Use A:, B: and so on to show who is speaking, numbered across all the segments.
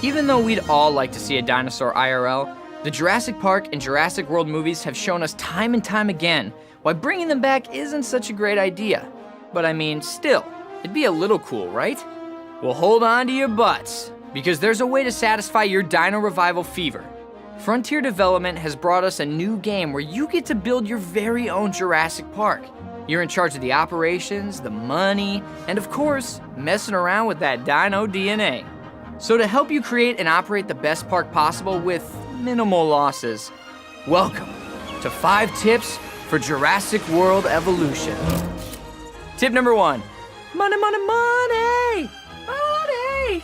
A: Even though we'd all like to see a dinosaur IRL, the Jurassic Park and Jurassic World movies have shown us time and time again why bringing them back isn't such a great idea. But I mean, still, it'd be a little cool, right? Well, hold on to your butts, because there's a way to satisfy your dino revival fever. Frontier Development has brought us a new game where you get to build your very own Jurassic Park. You're in charge of the operations, the money, and of course, messing around with that dino DNA. So to help you create and operate the best park possible with minimal losses, welcome to 5 tips for Jurassic World evolution. Tip number 1, money, money, money, money.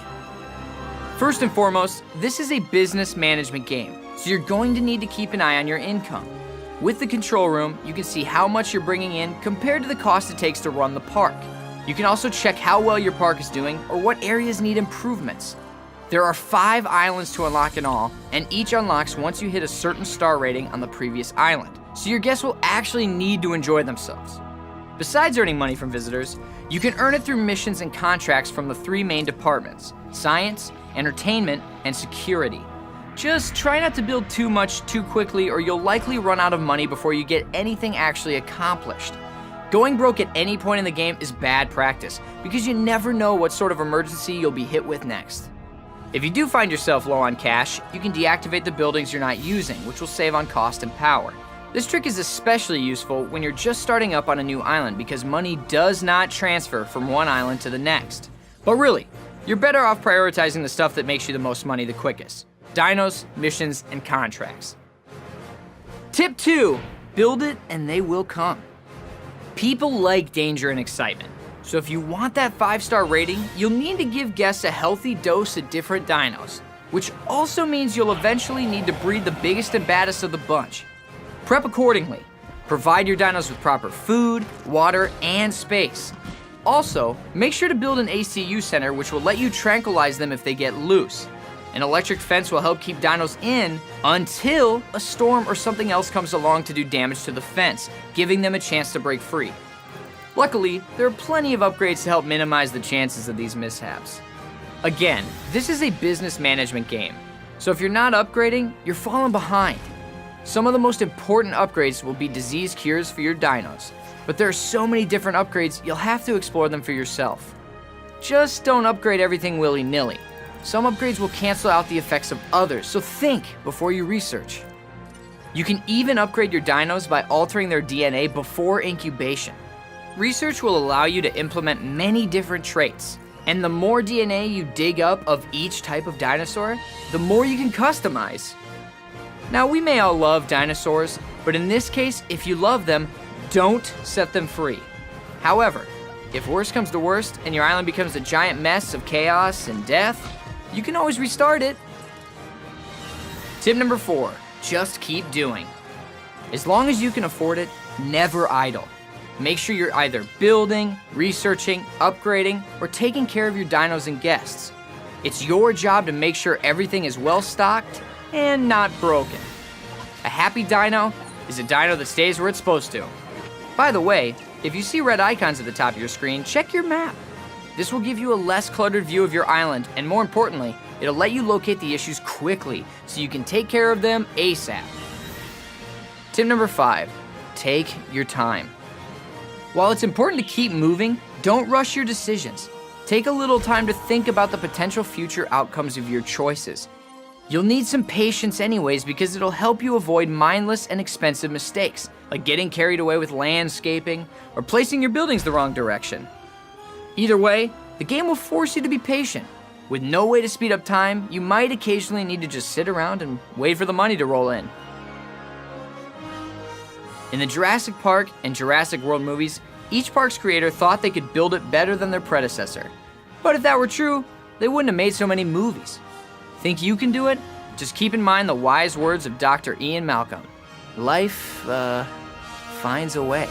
A: First and foremost, this is a business management game, so you're going to need to keep an eye on your income. With the control room, you can see how much you're bringing in compared to the cost it takes to run the park. You can also check how well your park is doing or what areas need improvements. There are 5 islands to unlock in all, and each unlocks once you hit a certain star rating on the previous island, so your guests will actually need to enjoy themselves. Besides earning money from visitors, you can earn it through missions and contracts from the 3 main departments: science, entertainment, and security. Just try not to build too much too quickly, or you'll likely run out of money before you get anything actually accomplished. Going broke at any point in the game is bad practice, because you never know what sort of emergency you'll be hit with next. If you do find yourself low on cash, you can deactivate the buildings you're not using, which will save on cost and power. This trick is especially useful when you're just starting up on a new island, because money does not transfer from one island to the next. But really, you're better off prioritizing the stuff that makes you the most money the quickest: dinos, missions, and contracts. Tip 2, build it and they will come. People like danger and excitement. So if you want that 5-star rating, you'll need to give guests a healthy dose of different dinos, which also means you'll eventually need to breed the biggest and baddest of the bunch. Prep accordingly. Provide your dinos with proper food, water, and space. Also, make sure to build an ACU center, which will let you tranquilize them if they get loose. An electric fence will help keep dinos in until a storm or something else comes along to do damage to the fence, giving them a chance to break free. Luckily, there are plenty of upgrades to help minimize the chances of these mishaps. Again, this is a business management game, so if you're not upgrading, you're falling behind. Some of the most important upgrades will be disease cures for your dinos, but there are so many different upgrades you'll have to explore them for yourself. Just don't upgrade everything willy-nilly. Some upgrades will cancel out the effects of others, so think before you research. You can even upgrade your dinos by altering their DNA before incubation. Research will allow you to implement many different traits, and the more DNA you dig up of each type of dinosaur, the more you can customize. Now, we may all love dinosaurs, but in this case, if you love them, don't set them free. However, if worst comes to worst and your island becomes a giant mess of chaos and death, you can always restart it. Tip number 4, just keep doing. As long as you can afford it, never idle. Make sure you're either building, researching, upgrading, or taking care of your dinos and guests. It's your job to make sure everything is well stocked and not broken. A happy dino is a dino that stays where it's supposed to. By the way, if you see red icons at the top of your screen, check your map. This will give you a less cluttered view of your island, and more importantly, it'll let you locate the issues quickly so you can take care of them ASAP. Tip number 5, take your time. While it's important to keep moving, don't rush your decisions. Take a little time to think about the potential future outcomes of your choices. You'll need some patience anyways, because it'll help you avoid mindless and expensive mistakes, like getting carried away with landscaping or placing your buildings the wrong direction. Either way, the game will force you to be patient. With no way to speed up time, you might occasionally need to just sit around and wait for the money to roll in. In the Jurassic Park and Jurassic World movies, each park's creator thought they could build it better than their predecessor. But if that were true, they wouldn't have made so many movies. Think you can do it? Just keep in mind the wise words of Dr. Ian Malcolm. Life, finds a way.